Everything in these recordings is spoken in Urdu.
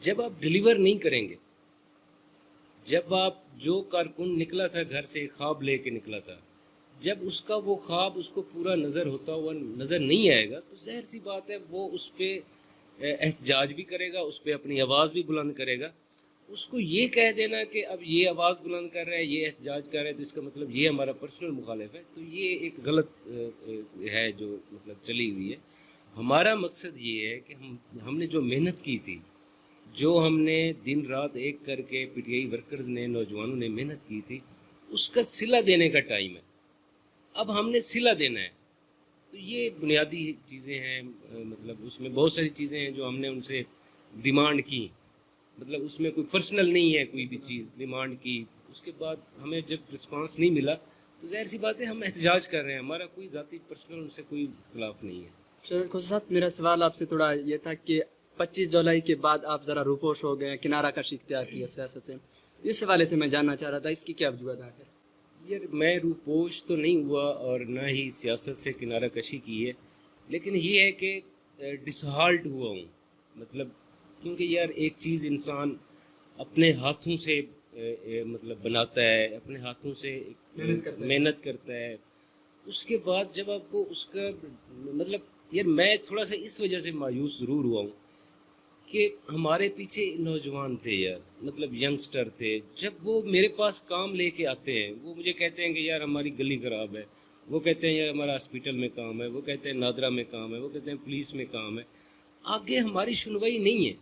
جب آپ ڈلیور نہیں کریں گے، جب آپ جو کارکن نکلا تھا گھر سے خواب لے کے نکلا تھا، جب اس کا وہ خواب اس کو پورا نظر ہوتا ہوا نظر نہیں آئے گا، تو ظاہر سی بات ہے وہ اس پہ احتجاج بھی کرے گا، اس پہ اپنی آواز بھی بلند کرے گا. اس کو یہ کہہ دینا کہ اب یہ آواز بلند کر رہا ہے، یہ احتجاج کر رہا ہے، تو اس کا مطلب یہ ہمارا پرسنل مخالف ہے، تو یہ ایک غلط ہے جو مطلب چلی ہوئی ہے. ہمارا مقصد یہ ہے کہ ہم نے جو محنت کی تھی، جو ہم نے دن رات ایک کر کے پی ٹی آئی ورکرز نے، نوجوانوں نے محنت کی تھی، اس کا صلہ دینے کا ٹائم ہے. اب ہم نے صلہ دینا ہے. تو یہ بنیادی چیزیں ہیں. مطلب اس میں بہت ساری چیزیں ہیں جو ہم نے ان سے ڈیمانڈ کی، مطلب اس میں کوئی پرسنل نہیں ہے، کوئی بھی چیز ڈیمانڈ کی. اس کے بعد ہمیں جب رسپانس نہیں ملا تو ظاہر سی بات ہے ہم احتجاج کر رہے ہیں، ہمارا کوئی ذاتی پرسنل ان سے کوئی اختلاف نہیں ہے. شہزاد خوشی صاحب، میرا سوال آپ سے تھوڑا یہ تھا کہ 25 جولائی کے بعد آپ ذرا روپوش ہو گئے، کنارہ کشی اختیار کیا سیاست سے، اس حوالے سے میں جاننا چاہ رہا تھا اس کی کیا وجوہات ہے؟ یار میں روپوش تو نہیں ہوا اور نہ ہی سیاست سے کنارہ کشی کی ہے، لیکن یہ ہے کہ ڈسہارٹ ہوا ہوں. مطلب کیونکہ یار ایک چیز انسان اپنے ہاتھوں سے مطلب بناتا ہے، اپنے ہاتھوں سے محنت کرتا ہے. اس کے بعد جب آپ کو اس کا مطلب یار میں تھوڑا سا اس وجہ سے مایوس ضرور ہوا ہوں کہ ہمارے پیچھے نوجوان تھے یار، مطلب ینگسٹر تھے. جب وہ میرے پاس کام لے کے آتے ہیں، وہ مجھے کہتے ہیں کہ یار ہماری گلی خراب ہے، وہ کہتے ہیں یار ہمارا ہاسپٹل میں کام ہے، وہ کہتے ہیں نادرا میں کام ہے، وہ کہتے ہیں پولیس میں کام ہے. آگے ہماری سنوائی نہیں ہے.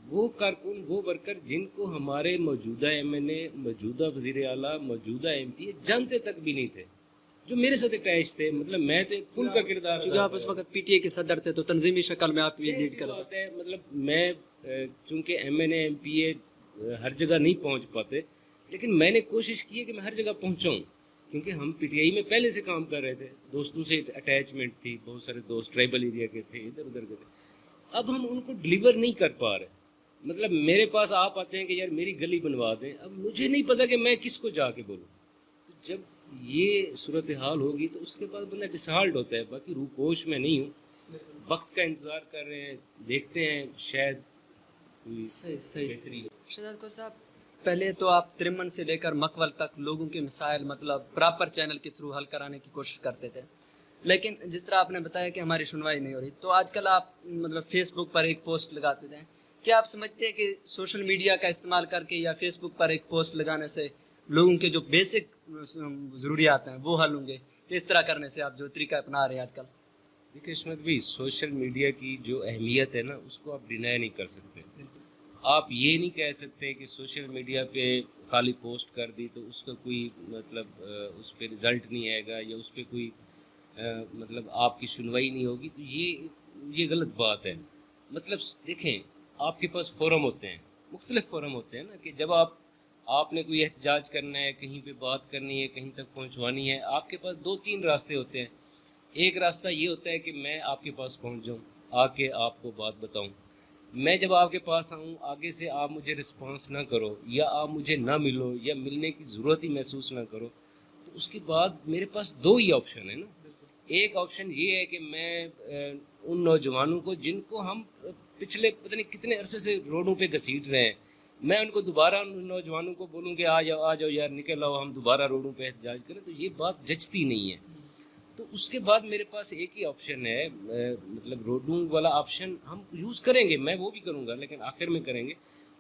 وہ کارکن، وہ ورکر جن کو ہمارے موجودہ ایم این اے، موجودہ وزیر اعلیٰ، موجودہ ایم پی جانتے تک بھی نہیں تھے، جو میرے ساتھ اٹیچ تھے. مطلب میں تو ایک پل کا کردار، کیونکہ آپ اس وقت پی ٹی اے کے صدر تھے تو تنظیمی شکل میں آپ یہ لیڈ کر رہے ہے. مطلب میں چونکہ M N A M P A ہر جگہ نہیں پہنچ پاتے، لیکن میں نے کوشش کی ہے کہ میں ہر جگہ پہنچاؤں، کیونکہ ہم پی ٹی آئی میں پہلے سے کام کر رہے تھے، دوستوں سے اٹیچمنٹ تھی، بہت سارے دوست ٹرائبل ایریا کے تھے، ادھر ادھر کے تھے. اب ہم ان کو ڈلیور نہیں کر پا رہے. مطلب میرے پاس آپ آتے ہیں کہ یار میری گلی بنوا دیں، اب مجھے نہیں پتا کہ میں کس کو جا کے بولوں. تو جب یہ صورتحال ہوگی تو اس کے بعد بندہ ڈسہارٹ ہوتا ہے. باقی روپوش میں نہیں ہوں، وقت کا انتظار کر رہے ہیں، دیکھتے ہیں شاید بہتری. شہزاد خوشی صاحب، پہلے تو آپ ترمن سے لے کر مکول تک لوگوں کے مسائل مطلب پراپر چینل کے تھرو حل کرانے کی کوشش کرتے تھے، لیکن جس طرح آپ نے بتایا کہ ہماری سنوائی نہیں ہو رہی، تو آج کل آپ مطلب فیس بک پر ایک پوسٹ لگاتے تھے. کیا آپ سمجھتے ہیں کہ سوشل میڈیا کا استعمال کر کے یا فیس بک پر ایک پوسٹ لگانے سے لوگوں کے جو بیسک ضروریات ہیں وہ حل ہوں گے؟ اس طرح کرنے سے آپ جو طریقہ اپنا رہے ہیں آج کل؟ دیکھیں عصمت بھائی، سوشل میڈیا کی جو اہمیت ہے نا، اس کو آپ ڈینائی نہیں کر سکتے. آپ یہ نہیں کہہ سکتے کہ سوشل میڈیا پہ خالی پوسٹ کر دی تو اس کا کوئی مطلب اس پہ رزلٹ نہیں آئے گا، یا اس پہ کوئی مطلب آپ کی سنوائی نہیں ہوگی. تو یہ غلط بات ہے. مطلب دیکھیں، آپ کے پاس فورم ہوتے ہیں، مختلف فورم ہوتے ہیں نا، کہ جب آپ نے کوئی احتجاج کرنا ہے، کہیں پہ بات کرنی ہے، کہیں تک پہنچوانی ہے، آپ کے پاس 2-3 راستے ہوتے ہیں. ایک راستہ یہ ہوتا ہے کہ میں آپ کے پاس پہنچ جاؤں، آ کے آپ کو بات بتاؤں. میں جب آپ کے پاس آؤں، آگے سے آپ مجھے رسپانس نہ کرو، یا آپ مجھے نہ ملو، یا ملنے کی ضرورت ہی محسوس نہ کرو، تو اس کے بعد میرے پاس 2 ہی آپشن ہیں نا. ایک آپشن یہ ہے کہ میں ان نوجوانوں کو جن کو ہم پچھلے پتہ نہیں کتنے عرصے سے روڈوں پہ گھسیٹ رہے ہیں، میں ان کو دوبارہ ان نوجوانوں کو بولوں کہ آ جاؤ یار، نکل آؤ، ہم دوبارہ روڈوں پہ احتجاج کریں، تو یہ بات جچتی نہیں ہے. تو اس کے بعد میرے پاس ایک ہی آپشن ہے، مطلب روڈوں والا آپشن ہم یوز کریں گے، میں وہ بھی کروں گا لیکن آخر میں کریں گے.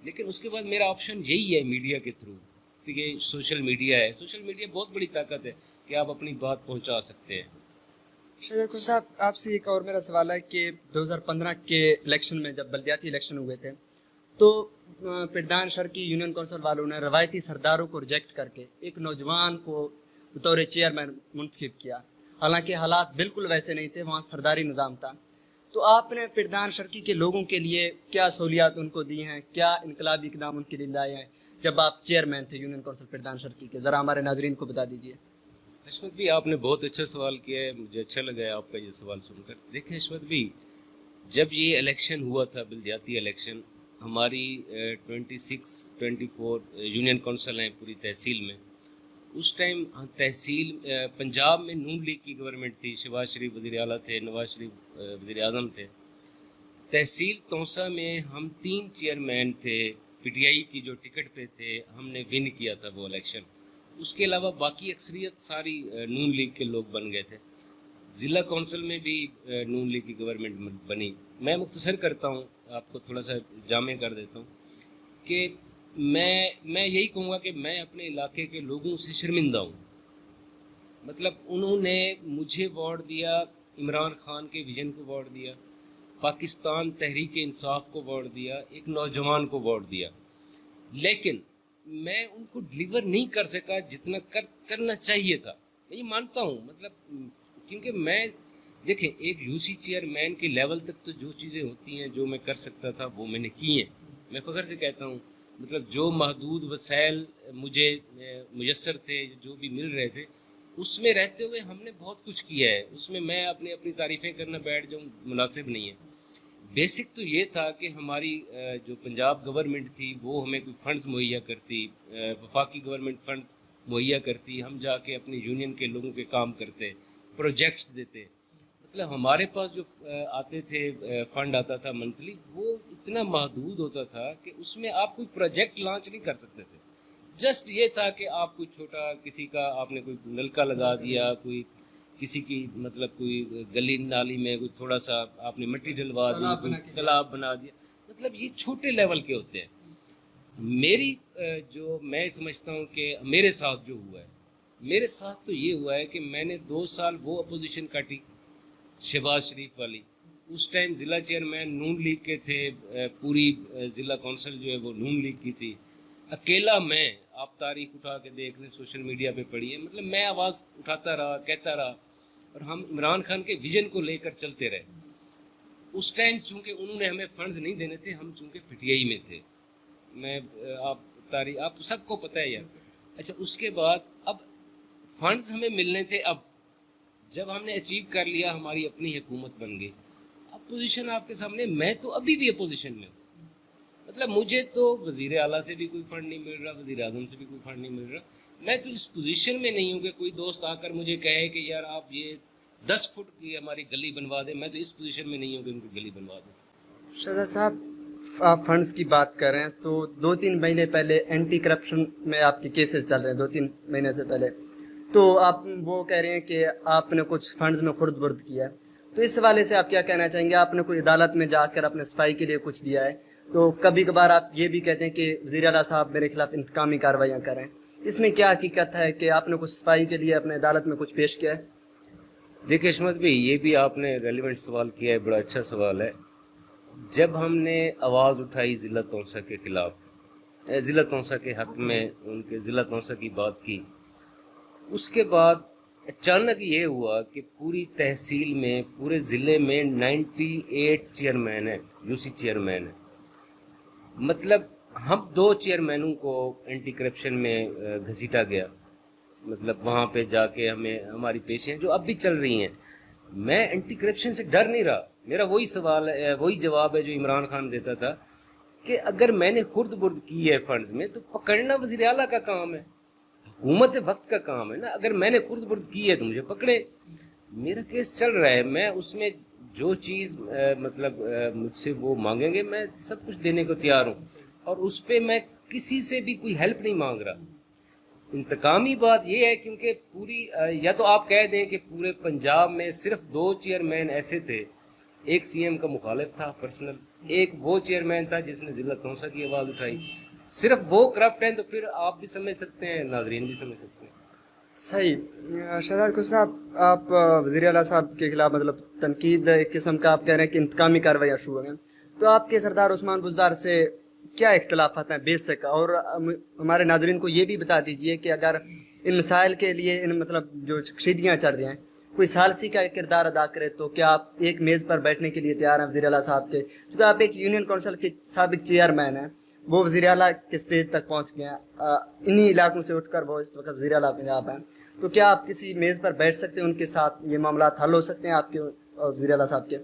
لیکن اس کے بعد میرا آپشن یہی ہے میڈیا کے تھرو، کیونکہ سوشل میڈیا ہے. سوشل میڈیا بہت بڑی طاقت ہے کہ آپ اپنی بات پہنچا سکتے ہیں. شہزاد خوشی صاحب، آپ سے ایک اور میرا سوال ہے کہ 2015 کے الیکشن میں جب بلدیاتی الیکشن ہوئے تھے تو پردان شرکی یونین کونسل والوں نے روایتی سرداروں کو ریجیکٹ کر کے ایک نوجوان کو بطور چیئرمین منتخب کیا. حالانکہ حالات بالکل ویسے نہیں تھے، وہاں سرداری نظام تھا. تو آپ نے پردان شرکی کے لوگوں کے لیے کیا سہولیات ان کو دی ہیں، کیا انقلابی اقدام ان کے لیے لائے ہیں جب آپ چیئرمین تھے یونین کونسل پردان شرکی کے؟ ذرا ہمارے ناظرین کو بتا دیجیے. حشمت بھی آپ نے بہت اچھا سوال کیا ہے، مجھے اچھا لگا ہے آپ کا یہ سوال سن کر. دیکھیں حشمت بھی، جب یہ الیکشن ہوا تھا بلدیاتی الیکشن، ہماری 26-24 یونین کونسل ہیں پوری تحصیل میں. اس ٹائم تحصیل پنجاب میں نون لیگ کی گورنمنٹ تھی، شہباز شریف وزیر اعلیٰ تھے، نواز شریف وزیر اعظم تھے. تحصیل تونسا میں ہم 3 چیئرمین تھے پی ٹی آئی کی جو ٹکٹ پہ تھے، ہم نے ون کیا تھا وہ الیکشن. اس کے علاوہ باقی اکثریت ساری نون لیگ کے لوگ بن گئے تھے. ضلع کونسل میں بھی نون لیگ کی گورنمنٹ بنی. میں مختصر کرتا ہوں، آپ کو تھوڑا سا جامع کر دیتا ہوں کہ میں یہی کہوں گا کہ میں اپنے علاقے کے لوگوں سے شرمندہ ہوں. مطلب انہوں نے مجھے ووٹ دیا، عمران خان کے ویژن کو ووٹ دیا، پاکستان تحریک انصاف کو ووٹ دیا، ایک نوجوان کو ووٹ دیا، لیکن میں ان کو ڈلیور نہیں کر سکا جتنا کرنا چاہیے تھا. میں یہ مانتا ہوں، مطلب کیونکہ میں دیکھیں ایک یو سی چیئرمین کے لیول تک تو جو چیزیں ہوتی ہیں جو میں کر سکتا تھا وہ میں نے کی ہیں. میں فخر سے کہتا ہوں، مطلب جو محدود وسائل مجھے میسر تھے، جو بھی مل رہے تھے، اس میں رہتے ہوئے ہم نے بہت کچھ کیا ہے. اس میں میں اپنی تعریفیں کرنا بیٹھ جاؤں مناسب نہیں ہے. بیسک تو یہ تھا کہ ہماری جو پنجاب گورنمنٹ تھی وہ ہمیں کوئی فنڈز مہیا کرتی، وفاقی گورنمنٹ فنڈز مہیا کرتی، ہم جا کے اپنے یونین کے لوگوں کے کام کرتے، پروجیکٹس دیتے. مطلب ہمارے پاس جو آتے تھے فنڈ آتا تھا منتھلی، وہ اتنا محدود ہوتا تھا کہ اس میں آپ کوئی پروجیکٹ لانچ نہیں کر سکتے تھے. جسٹ یہ تھا کہ آپ کوئی چھوٹا کسی کا آپ نے کوئی نلکا لگا دیا، کوئی کسی کی مطلب کوئی گلی نالی میں کوئی تھوڑا سا آپ نے مٹی ڈلوا دی، کوئی تالاب بنا دیا. مطلب یہ چھوٹے لیول کے ہوتے ہیں. میری جو میں سمجھتا ہوں کہ میرے ساتھ جو ہوا ہے، میرے ساتھ تو یہ ہوا ہے کہ میں نے 2 سال وہ اپوزیشن کاٹی شہباز شریف والی. اس ٹائم ضلع چیئرمین نون لیگ کے تھے، پوری ضلع کونسل جو ہے وہ نون لیگ کی تھی. اکیلا میں، آپ تاریخ اٹھا کے دیکھ لیں، سوشل میڈیا پہ پڑھی ہے، مطلب میں آواز اٹھاتا رہا، کہتا رہا، اور ہم عمران خان کے ویژن کو لے کر چلتے رہے. اس ٹائم چونکہ انہوں نے ہمیں فنڈز نہیں دینے تھے، ہم چونکہ پی ٹی آئی میں تھے. میں آپ سب کو پتہ ہے یار. اچھا، اس کے بعد اب فنڈز ہمیں ملنے تھے. اب جب ہم نے اچیو کر لیا، ہماری اپنی حکومت بن گئی. اپوزیشن آپ کے سامنے، میں تو ابھی بھی اپوزیشن میں ہوں. مطلب مجھے تو وزیر اعلیٰ سے بھی کوئی فنڈ نہیں مل رہا، وزیر اعظم سے بھی کوئی فنڈ نہیں مل رہا. میں تو اس پوزیشن میں نہیں ہوں کہ کوئی دوست آ کر مجھے کہے کہ یار آپ یہ 10 فٹ کی ہماری گلی بنوا دیں. میں تو اس پوزیشن میں نہیں ہوں کہ ان کی گلی بنوا دیں. شہزاد صاحب، آپ فنڈز کی بات کر رہے ہیں تو 2-3 مہینے پہلے اینٹی کرپشن میں آپ کے کیسز چل رہے ہیں. 2-3 مہینے سے پہلے تو آپ وہ کہہ رہے ہیں کہ آپ نے کچھ فنڈز میں خرد برد کیا ہے. تو اس حوالے سے آپ کیا کہنا چاہیں گے؟ آپ نے کوئی عدالت میں جا کر اپنے صفائی کے لیے کچھ دیا ہے، تو کبھی کبھار آپ یہ بھی کہتے ہیں کہ وزیر اعلیٰ صاحب میرے خلاف انتقامی کارروائیاں کریں. اس میں کیا حقیقت ہے کہ آپ نے کچھ صفائی کے لیے اپنے عدالت میں کچھ پیش کیا ہے؟ دیکھیں عصمت بھائی، یہ بھی آپ نے ریلیونٹ سوال کیا ہے، بڑا اچھا سوال ہے. جب ہم نے آواز اٹھائی ضلع تونسا کے خلاف، ضلع تونسا کے حق میں ان کے ضلع تونسا کی بات کی، اس کے بعد اچانک یہ ہوا کہ پوری تحصیل میں، پورے ضلع میں 98 چیئرمین ہیں، یو سی چیئرمین ہیں. مطلب ہم 2 چیئرمینوں کو اینٹی کرپشن میں گھسیٹا گیا. مطلب وہاں پہ جا کے ہماری پیشیں جو اب بھی چل رہی ہیں. میں اینٹی کرپشن سے ڈر نہیں رہا. میرا وہی سوال ہے، وہی جواب ہے جو عمران خان دیتا تھا کہ اگر میں نے خرد برد کی ہے فنڈز میں تو پکڑنا وزیر اعلیٰ کا کام ہے، حکومت وقت کا کام ہے نا. اگر میں نے خرد برد کی ہے تو مجھے پکڑے. میرا کیس چل رہا ہے، میں اس میں جو چیز مطلب مجھ سے وہ مانگیں گے میں سب کچھ دینے کو تیار ہوں، اور اس پہ میں کسی سے بھی کوئی ہیلپ نہیں مانگ رہا. انتقامی بات یہ ہے کیونکہ پوری یا تو آپ کہہ دیں کہ پورے پنجاب میں صرف 2 چیئرمین ایسے تھے، ایک سی ایم کا مخالف تھا پرسنل، ایک وہ چیئرمین تھا جس نے ضلع تونسا کی آواز اٹھائی. صرف وہ کرپٹ ہیں تو پھر آپ بھی سمجھ سکتے ہیں، ناظرین بھی سمجھ سکتے ہیں. صحیح. شہزاد خوش صاحب، آپ وزیر اعلیٰ صاحب کے خلاف مطلب تنقید ایک قسم کا آپ کہہ رہے ہیں کہ انتقامی کارروائیاں شروع ہو گئیں، تو آپ کے سردار عثمان بزدار سے کیا اختلافات ہیں بیسک؟ اور ہمارے ناظرین کو یہ بھی بتا دیجئے کہ اگر ان مسائل کے لیے ان مطلب جو کشیدگیاں چل رہی ہیں کوئی ثالثی کا کردار ادا کرے تو کیا آپ ایک میز پر بیٹھنے کے لیے تیار ہیں وزیر اعلیٰ صاحب کے؟ کیونکہ آپ ایک یونین کونسل کے سابق چیئرمین ہیں، وہ وزیر اعلیٰ کے سٹیج تک پہنچ گئے ہیں، انہی علاقوں سے اٹھ کر وہ اس وقت وزیر اعلیٰ پنجاب ہیں. تو کیا آپ کسی میز پر بیٹھ سکتے ہیں، ان کے ساتھ یہ معاملات حل ہو سکتے ہیں آپ کے اور وزیر اعلیٰ صاحب کے؟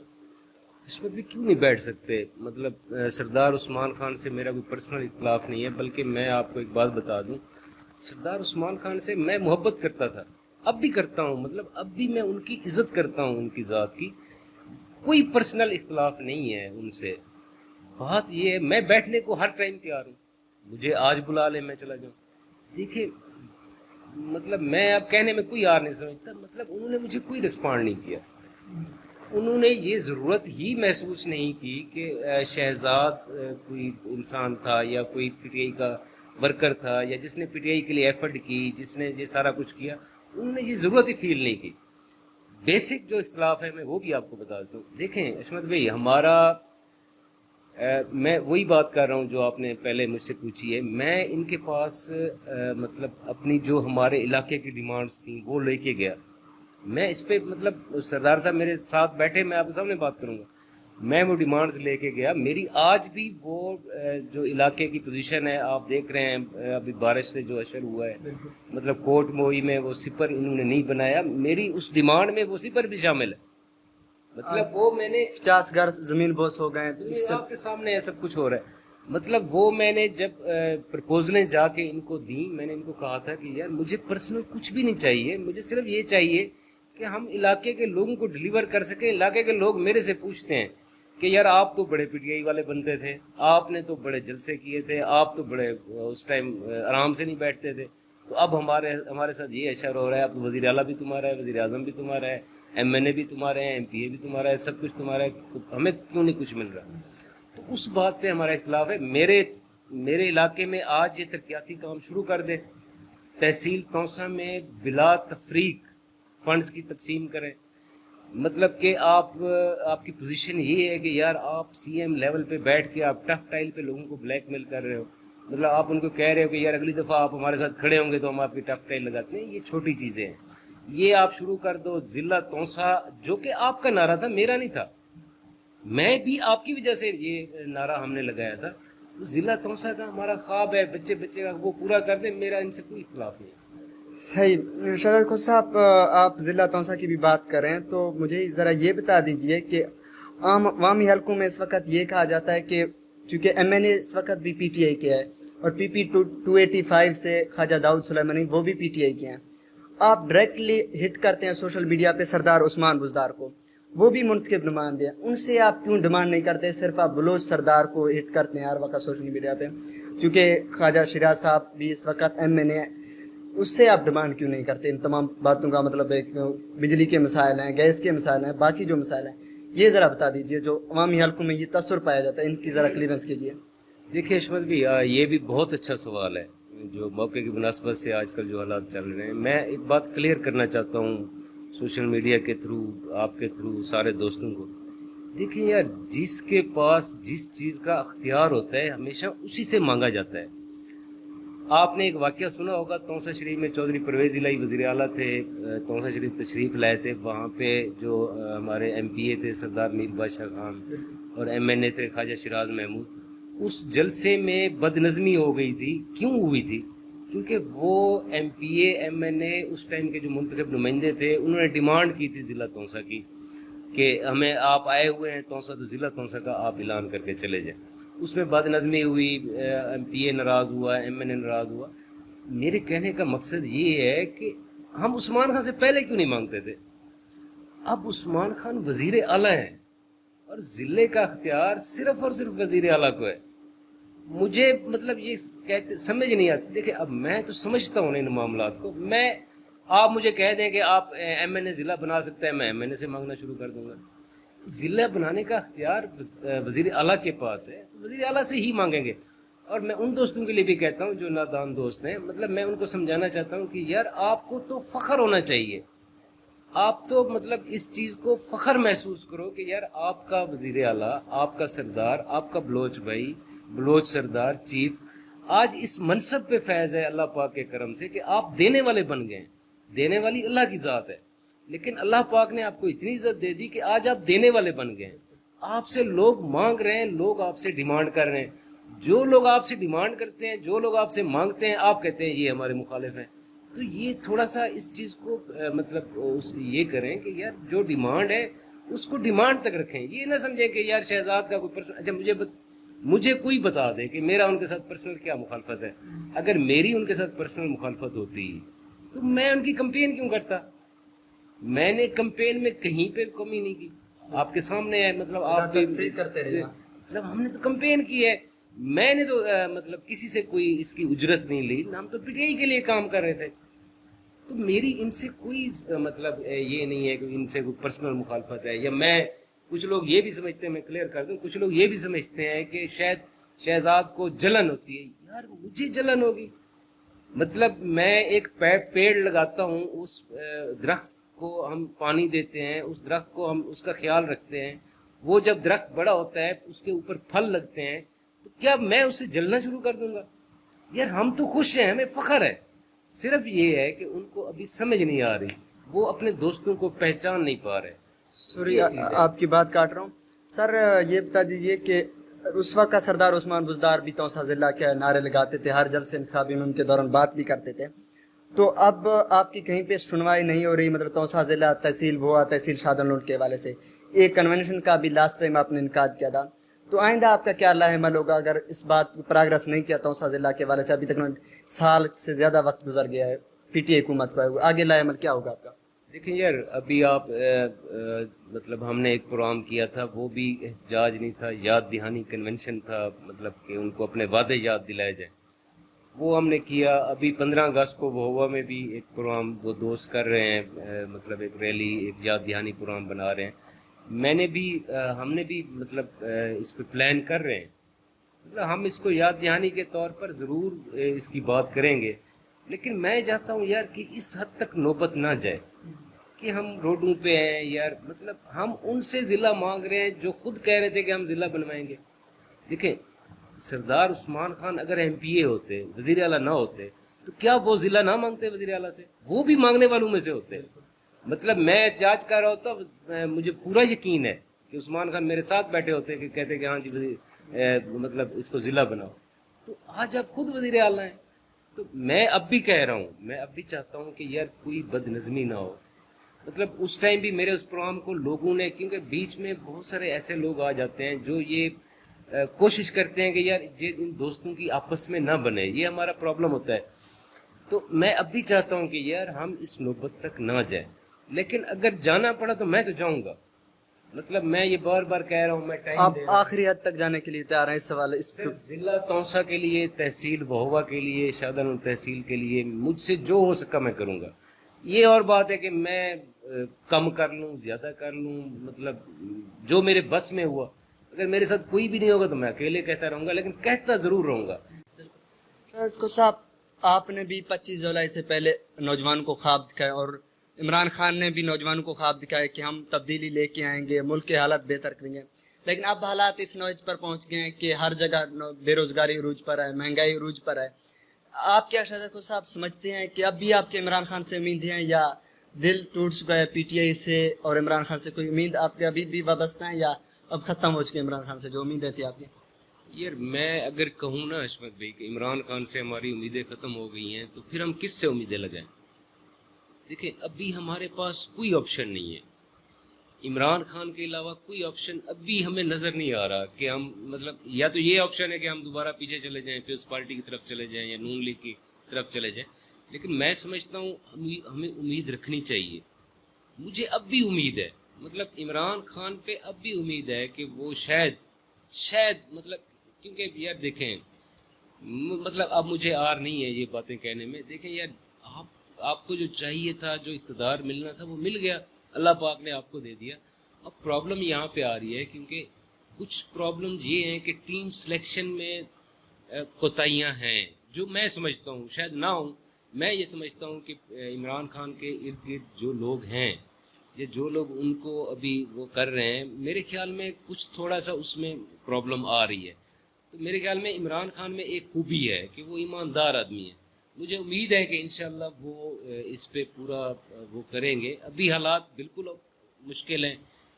اس میں بھی کیوں نہیں بیٹھ سکتے؟ مطلب سردار عثمان خان سے میرا کوئی پرسنل اختلاف نہیں ہے، بلکہ میں آپ کو ایک بات بتا دوں، سردار عثمان خان سے میں محبت کرتا تھا، اب بھی کرتا ہوں. مطلب اب بھی میں ان کی عزت کرتا ہوں، ان کی ذات کی. کوئی پرسنل اختلاف نہیں ہے ان سے. بات یہ ہے میں بیٹھنے کو ہر ٹائم تیار ہوں, مجھے آج بلا لیں میں چلا جاؤں. دیکھیں مطلب میں اب کہنے میں کوئی یار نہیں سمجھتا, مطلب انہوں نے مجھے کوئی رسپانڈ نہیں کیا. انہوں نے یہ ضرورت ہی محسوس نہیں کی کہ شہزاد کوئی انسان تھا یا کوئی پی ٹی آئی کا ورکر تھا یا جس نے پی ٹی آئی کے لیے ایفرٹ کی, جس نے یہ سارا کچھ کیا. انہوں نے یہ ضرورت ہی فیل نہیں کی. بیسک جو اختلاف ہے میں وہ بھی آپ کو بتا دیتا ہوں. دیکھیں عصمت بھائی, ہمارا میں وہی بات کر رہا ہوں جو آپ نے پہلے مجھ سے پوچھی ہے. میں ان کے پاس مطلب اپنی جو ہمارے علاقے کی ڈیمانڈس تھیں وہ لے کے گیا. میں اس پہ مطلب سردار صاحب میرے ساتھ بیٹھے, میں آپ کے سامنے بات کروں گا. میں وہ ڈیمانڈز لے کے گیا. میری آج بھی وہ جو علاقے کی پوزیشن ہے آپ دیکھ رہے ہیں, ابھی بارش سے جو اشر ہوا ہے, مطلب کوٹ موئی میں وہ سپر انہوں نے نہیں بنایا. میری اس ڈیمانڈ میں وہ سپر بھی شامل ہے. مطلب وہ میں نے 50 گھر زمین بوس ہو گئے, آپ کے سامنے ہے سب کچھ ہو رہا ہے. مطلب وہ میں نے جب پرپوزلیں جا کے ان کو دیں, میں نے ان کو کہا تھا کہ یار مجھے پرسنل کچھ بھی نہیں چاہیے, مجھے صرف یہ چاہیے کہ ہم علاقے کے لوگوں کو ڈلیور کر سکیں. علاقے کے لوگ میرے سے پوچھتے ہیں کہ یار آپ تو بڑے پی ٹی آئی والے بنتے تھے, آپ نے تو بڑے جلسے کیے تھے, آپ تو بڑے اس ٹائم آرام سے نہیں بیٹھتے تھے, تو اب ہمارے ساتھ یہ اشر ہو رہا ہے, اب تو وزیر اعلیٰ بھی تمہارا ہے, وزیر اعظم بھی تمہارا ہے, ایم این اے بھی تمہارے ہیں, ایم پی اے بھی تمہارا ہے, سب کچھ تمہارا ہے, تو ہمیں کیوں نہیں کچھ مل رہا. تو اس بات پہ ہمارا اختلاف ہے. میرے علاقے میں آج یہ ترقیاتی کام شروع کر دیں, تحصیل توسا میں بلا تفریق فنڈز کی تقسیم کریں. مطلب کہ آپ کی پوزیشن یہ ہے کہ یار آپ سی ایم لیول پہ بیٹھ کے آپ ٹف ٹائل پہ لوگوں کو بلیک میل کر رہے ہو. مطلب آپ ان کو کہہ رہے ہو کہ یار اگلی دفعہ آپ ہمارے ساتھ کھڑے ہوں گے تو ہم آپ کی ٹف ٹائل لگاتے ہیں. یہ چھوٹی چیزیں ہیں, یہ آپ شروع کر دو. ضلع توسا جو کہ آپ کا نعرہ تھا, میرا نہیں تھا, میں بھی آپ کی وجہ سے یہ نعرہ ہم نے لگایا تھا. ضلع توسا کا ہمارا خواب ہے, بچے کا وہ پورا کر دیں. میرا ان سے کوئی اختلاف نہیں. صحیح. شہزاد خود صاحب, آپ ضلع توسا کی بھی بات کر رہے ہیں, تو مجھے ذرا یہ بتا دیجئے کہ عوامی حلقوں میں اس وقت یہ کہا جاتا ہے کہ چونکہ ایم این اے اس وقت بھی پی ٹی آئی کے ہے, اور پی پی 285 سے خواجہ داؤد سلیمانی وہ بھی پی ٹی آئی کے ہیں. آپ ڈائریکٹلی ہٹ کرتے ہیں سوشل میڈیا پہ سردار عثمان بزدار کو, وہ بھی منتخب نمائندے ہیں, ان سے آپ کیوں ڈیمانڈ نہیں کرتے, صرف آپ بلوچ سردار کو ہٹ کرتے ہیں ہر وقت سوشل میڈیا پہ, کیونکہ خواجہ شیراز صاحب بھی اس وقت ایم این اے, اس سے آپ ڈیمانڈ کیوں نہیں کرتے ان تمام باتوں کا؟ مطلب ایک بجلی کے مسائل ہیں, گیس کے مسائل ہیں, باقی جو مسائل ہیں, یہ ذرا بتا دیجئے. جو عوامی حلقوں میں یہ تاثر پایا جاتا ہے, ان کی ذرا کلیئرنس کیجیے. دیکھیے عصمت بھی, یہ بھی بہت اچھا سوال ہے جو موقع کی مناسبت سے آج کل جو حالات چل رہے ہیں. میں ایک بات کلیئر کرنا چاہتا ہوں سوشل میڈیا کے تھرو, آپ کے تھرو, سارے دوستوں کو. دیکھیں یار, جس کے پاس جس چیز کا اختیار ہوتا ہے ہمیشہ اسی سے مانگا جاتا ہے. آپ نے ایک واقعہ سنا ہوگا, توسا شریف میں چودھری پرویز الہی وزیر اعلیٰ تھے, توسا شریف تشریف لائے تھے. وہاں پہ جو ہمارے ایم پی اے تھے سردار میر بادشاہ خان, اور ایم این اے تھے خواجہ شیراز محمود. اس جلسے میں بد نظمی ہو گئی تھی. کیوں ہوئی تھی؟ کیونکہ وہ ایم پی اے, ایم این اے اس ٹائم کے جو منتخب نمائندے تھے, انہوں نے ڈیمانڈ کی تھی ضلع توسا کی کہ ہمیں آپ آئے ہوئے ہیں توسا, تو ضلع توسا کا آپ اعلان کر کے چلے جائیں. اس میں بد نظمی ہوئی, ایم پی اے ناراض ہوا, ایم این اے ناراض ہوا. میرے کہنے کا مقصد یہ ہے کہ ہم عثمان خان سے پہلے کیوں نہیں مانگتے تھے؟ اب عثمان خان وزیر اعلیٰ ہیں اور ضلع کا اختیار صرف اور صرف وزیر اعلیٰ کو ہے. مجھے مطلب یہ کہتے سمجھ نہیں آتی. دیکھیں اب میں تو سمجھتا ہوں ان معاملات کو. آپ مجھے کہہ دیں کہ آپ ایم این اے ضلع بنا سکتے ہیں, میں ایم این اے سے مانگنا شروع کر دوں گا. ضلع بنانے کا اختیار وزیر اعلیٰ کے پاس ہے, تو وزیر اعلیٰ سے ہی مانگیں گے. اور میں ان دوستوں کے لیے بھی کہتا ہوں جو نادان دوست ہیں, مطلب میں ان کو سمجھانا چاہتا ہوں کہ یار آپ کو تو فخر ہونا چاہیے. آپ تو مطلب اس چیز کو فخر محسوس کرو کہ یار آپ کا وزیر اعلیٰ, آپ کا سردار, آپ کا بلوچ بھائی, بلوچ سردار چیف آج اس منصب پہ فیض ہے اللہ پاک کے کرم سے کہ آپ دینے والے بن گئے. دینے والی اللہ کی ذات ہے, لیکن اللہ پاک نے آپ کو اتنی عزت دے دی کہ آج آپ دینے والے بن گئے. آپ سے لوگ مانگ رہے ہیں, لوگ آپ سے ڈیمانڈ کر رہے ہیں. جو لوگ آپ سے ڈیمانڈ کرتے ہیں, جو لوگ آپ سے مانگتے ہیں, آپ کہتے ہیں یہ ہمارے مخالف ہیں. تو یہ تھوڑا سا اس چیز کو مطلب یہ کریں کہ یار جو ڈیمانڈ ہے اس کو ڈیمانڈ تک رکھیں. یہ نہ سمجھیں کہ یار شہزاد کا کوئی پرسنل, اچھا مجھے کوئی بتا دے کہ میرا ان کے ساتھ پرسنل کیا مخالفت ہے. اگر میری ان کے ساتھ پرسنل مخالفت ہوتی تو میں ان کی کمپین کیوں کرتا؟ میں نے کمپین میں کہیں پہ کمی نہیں کی. آپ کے سامنے ہے، مطلب آپ کرتے رہے، مطلب ہم نے تو کمپین کی ہے، میں نے تو مطلب کسی سے کوئی اس کی اجرت نہیں لی، ہم تو پی ٹی آئی کے لیے کام کر رہے تھے. تو میری ان سے کوئی مطلب یہ نہیں ہے کہ ان سے کوئی پرسنل مخالفت ہے، یا میں، کچھ لوگ یہ بھی سمجھتے ہیں، میں کلیئر کر دوں، کچھ لوگ یہ بھی سمجھتے ہیں کہ شاید شہزاد کو جلن ہوتی ہے. یار مجھے جلن ہوگی؟ مطلب میں ایک پیڑ لگاتا ہوں، اس درخت کو ہم پانی دیتے ہیں، اس درخت کو ہم اس کا خیال رکھتے ہیں، وہ جب درخت بڑا ہوتا ہے اس کے اوپر پھل لگتے ہیں، تو کیا میں اس سے جلنا شروع کر دوں گا؟ یار ہم تو خوش ہیں، ہمیں فخر ہے. صرف یہ ہے کہ ان کو ابھی سمجھ نہیں آ رہی، وہ اپنے دوستوں کو پہچان نہیں پا رہے. سوری آپ کی بات کاٹ رہا ہوں سر، یہ بتا دیجئے کہ اس وقت کا سردار عثمان بزدار بھی توسہ ضلع کے نعرے لگاتے تھے، ہر جلسے انتخابی مہم کے دوران بات بھی کرتے تھے. تو اب آپ کی کہیں پہ سنوائی نہیں ہو رہی، مطلب توسہ ضلع تحصیل بھوا تحصیل شادن لوٹ کے حوالے سے ایک کنونشن کا بھی لاسٹ ٹائم آپ نے انعقاد کیا تھا، تو آئندہ آپ کا کیا لاہ عمل ہوگا اگر اس بات پہ پروگرس نہیں کیا توسہ ضلع کے حوالے سے؟ ابھی تک سال سے زیادہ وقت گزر گیا ہے پی ٹی آئی حکومت کو، آگے لاہ عمل کیا ہوگا آپ کا؟ دیکھیں یار، ابھی آپ مطلب ہم نے ایک پروگرام کیا تھا، وہ بھی احتجاج نہیں تھا، یاد دہانی کنونشن تھا، مطلب کہ ان کو اپنے وعدے یاد دلائے جائیں، وہ ہم نے کیا. ابھی 15 اگست کو بہوا میں بھی ایک پروگرام وہ دوست کر رہے ہیں، مطلب ایک ریلی، ایک یاد دہانی پروگرام بنا رہے ہیں. میں نے بھی ہم نے بھی مطلب اس پہ پلان کر رہے ہیں، مطلب ہم اس کو یاد دہانی کے طور پر ضرور اس کی بات کریں گے. لیکن میں چاہتا ہوں یار کہ اس حد تک نوبت نہ جائے کہ ہم روڈوں پہ ہیں. یار مطلب ہم ان سے ضلع مانگ رہے ہیں جو خود کہہ رہے تھے کہ ہم ضلع بنوائیں گے. دیکھیں سردار عثمان خان اگر ایم پی اے ہوتے، وزیر اعلیٰ نہ ہوتے، تو کیا وہ ضلع نہ مانگتے وزیر اعلیٰ سے؟ وہ بھی مانگنے والوں میں سے ہوتے. مطلب میں احتجاج کر رہا ہوتا، مجھے پورا یقین ہے کہ عثمان خان میرے ساتھ بیٹھے ہوتے کہ کہتے کہ ہاں جی مطلب اس کو ضلع بناؤ. تو آج آپ خود وزیر اعلیٰ ہیں. تو میں اب بھی کہہ رہا ہوں، میں اب بھی چاہتا ہوں کہ یار کوئی بد نظمی نہ ہو. مطلب اس ٹائم بھی میرے اس پروگرام کو لوگوں نے، کیونکہ بیچ میں بہت سارے ایسے لوگ آ جاتے ہیں جو یہ کوشش کرتے ہیں کہ یار یہ ان دوستوں کی آپس میں نہ بنے، یہ ہمارا پرابلم ہوتا ہے. تو میں اب بھی چاہتا ہوں کہ یار ہم اس نوبت تک نہ جائیں، لیکن اگر جانا پڑا تو میں تو جاؤں گا. مطلب میں یہ بار بار کہہ رہا ہوں، میں ٹائم آپ دے رہا ہوں. آخری حد تک جانے کے لیے تیار ہیں اس سوال اس صرف ضلع توسہ کے لیے، تحصیل بہوا کے لیے، شادن تحصیل کے لیے مجھ سے جو ہو سکا میں کروں گا. یہ اور بات ہے کہ میں کم کر لوں، زیادہ کر لوں، مطلب جو میرے بس میں ہوا. اگر میرے ساتھ کوئی بھی نہیں ہوگا تو میں اکیلے کہتا رہوں گا، لیکن کہتا ضرور رہوں گا. صاحب آپ نے بھی 25 جولائی سے پہلے نوجوان کو خواب دکھائے، اور عمران خان نے بھی نوجوانوں کو خواب دکھائے کہ ہم تبدیلی لے کے آئیں گے، ملک کے حالات بہتر کریں گے. لیکن اب حالات اس نوچ پر پہنچ گئے ہیں کہ ہر جگہ بے روزگاری عروج پر ہے، مہنگائی عروج پر ہے. آپ کیا شہزاد صاحب سمجھتے ہیں کہ اب بھی آپ کے عمران خان سے امید ہیں، یا دل ٹوٹ چکا ہے پی ٹی آئی سے اور عمران خان سے کوئی امید آپ کے ابھی بھی وابستہ ہیں، یا اب ختم ہو چکی عمران خان سے جو امیدیں تھی آپ کی؟ یار میں اگر کہوں نا حشمت بھائی کہ عمران خان سے ہماری امیدیں ختم ہو گئی ہیں، تو پھر ہم کس سے امیدیں لگائیں؟ دیکھیں ابھی ہمارے پاس کوئی آپشن نہیں ہے، عمران خان کے علاوہ کوئی آپشن ابھی ہمیں نظر نہیں آ رہا کہ ہم، مطلب یا تو یہ آپشن ہے کہ ہم دوبارہ پیچھے چلے جائیں، پیپلز پارٹی کی طرف چلے جائیں یا نون لیگ کی طرف چلے جائیں. لیکن میں سمجھتا ہوں ہمیں امید رکھنی چاہیے. مجھے اب بھی امید ہے، مطلب عمران خان پہ اب بھی امید ہے کہ وہ شاید مطلب، کیونکہ یار دیکھیں مطلب اب مجھے آر نہیں ہے یہ باتیں کہنے میں. دیکھیں یار آپ کو جو چاہیے تھا، جو اقتدار ملنا تھا وہ مل گیا، اللہ پاک نے آپ کو دے دیا. اب پرابلم یہاں پہ آ رہی ہے کیونکہ کچھ پرابلمز یہ ہیں کہ ٹیم سلیکشن میں کوتاہیاں ہیں، جو میں سمجھتا ہوں شاید نہ ہوں. میں یہ سمجھتا ہوں کہ عمران خان کے ارد گرد جو لوگ ہیں یا جو لوگ ان کو ابھی وہ کر رہے ہیں، میرے خیال میں کچھ تھوڑا سا اس میں پرابلم آ رہی ہے. تو میرے خیال میں عمران خان میں ایک خوبی ہے کہ وہ ایماندار آدمی ہے. مجھے امید ہے کہ انشاءاللہ وہ اس پہ پورا وہ کریں گے. ابھی حالات بالکل مشکل ہیں،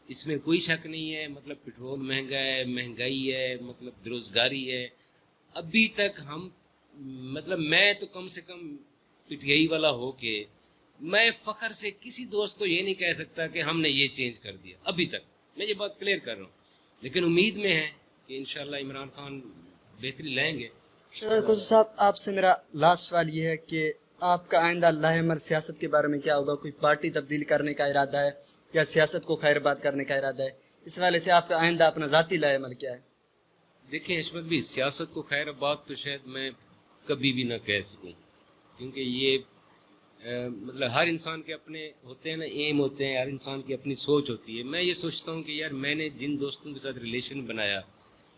اس میں کوئی شک نہیں ہے. مطلب پٹرول مہنگا ہے، مہنگائی ہے، مطلب بے روزگاری ہے. ابھی تک ہم، مطلب میں تو کم سے کم پی ٹی آئی والا ہو کے میں فخر سے کسی دوست کو یہ نہیں کہہ سکتا کہ ہم نے یہ چینج کر دیا. ابھی تک میں یہ بات کلیئر کر رہا ہوں، لیکن امید میں ہے کہ انشاءاللہ عمران خان بہتری لائیں گے. کوسی صاحب آپ سے میرا لاسٹ سوال یہ ہے کہ آپ کا آئندہ لاہ عمل سیاست کے بارے میں کیا ہوگا؟ کوئی پارٹی تبدیل کرنے کا ارادہ ہے یا سیاست کو خیر بات کرنے کا ارادہ ہے؟ اس حوالے سے آپ کا آئندہ اپنا ذاتی لائے عمل کیا ہے؟ دیکھیں حشمت بھی، سیاست کو خیر بات تو شاید میں کبھی بھی نہ کہہ سکوں، کیونکہ یہ مطلب ہر انسان کے اپنے ہوتے ہیں نا، ایم ہوتے ہیں، ہر انسان کی اپنی سوچ ہوتی ہے. میں یہ سوچتا ہوں کہ یار میں نے جن دوستوں کے ساتھ ریلیشن بنایا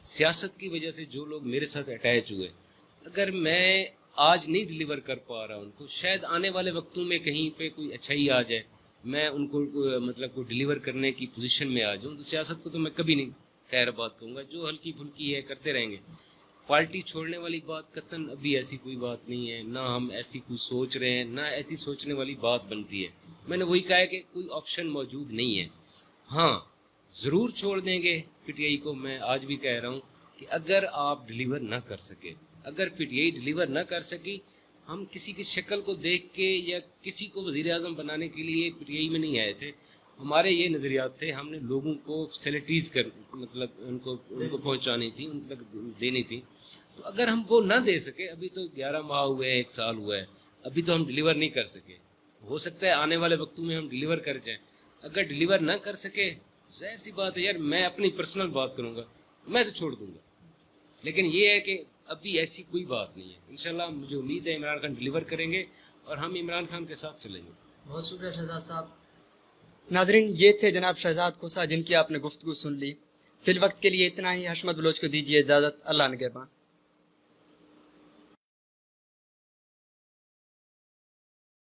سیاست کی وجہ سے، جو لوگ میرے ساتھ اٹیچ ہوئے، اگر میں آج نہیں ڈلیور کر پا رہا ان کو، شاید آنے والے وقتوں میں کہیں پہ کوئی اچھائی آ جائے، میں ان کو مطلب کو ڈلیور کرنے کی پوزیشن میں آ جاؤں، تو سیاست کو تو میں کبھی نہیں خیر بات کہوں گا. جو ہلکی پھلکی ہے کرتے رہیں گے. پارٹی چھوڑنے والی بات قطعاً ابھی ایسی کوئی بات نہیں ہے، نہ ہم ایسی کوئی سوچ رہے ہیں، نہ ایسی سوچنے والی بات بنتی ہے. میں نے وہی کہا ہے کہ کوئی آپشن موجود نہیں ہے. ہاں ضرور چھوڑ دیں گے پی ٹی آئی کو. میں آج بھی کہہ رہا ہوں کہ اگر آپ ڈلیور نہ کر سکے، اگر پی ٹی آئی ڈلیور نہ کر سکی، ہم کسی کی شکل کو دیکھ کے یا کسی کو وزیر اعظم بنانے کے لیے پی ٹی آئی میں نہیں آئے تھے. ہمارے یہ نظریات تھے، ہم نے لوگوں کو فیسلٹیز کر مطلب ان کو پہنچانی تھی، ان تک دینی تھی. تو اگر ہم وہ نہ دے سکے، ابھی تو 11 ماہ ہوئے ہیں، 1 سال ہوا ہے، ابھی تو ہم ڈلیور نہیں کر سکے. ہو سکتا ہے آنے والے وقتوں میں ہم ڈلیور کر جائیں. اگر ڈلیور نہ کر سکے، ظاہر سی بات ہے یار، میں اپنی پرسنل بات کروں گا، میں تو چھوڑ دوں گا. لیکن یہ ہے کہ ابھی ایسی کوئی بات نہیں ہے. انشاءاللہ مجھے امید ہے عمران خان ڈلیور کریں گے اور ہم عمران خان کے ساتھ چلیں گے. بہت شکریہ شہزاد صاحب. ناظرین، یہ تھے جناب شہزاد کھوسہ، جن کی آپ نے گفتگو سن لی. فی الوقت کے لیے اتنا ہی. حشمت بلوچ کو دیجیے اجازت. اللہ نگہبان.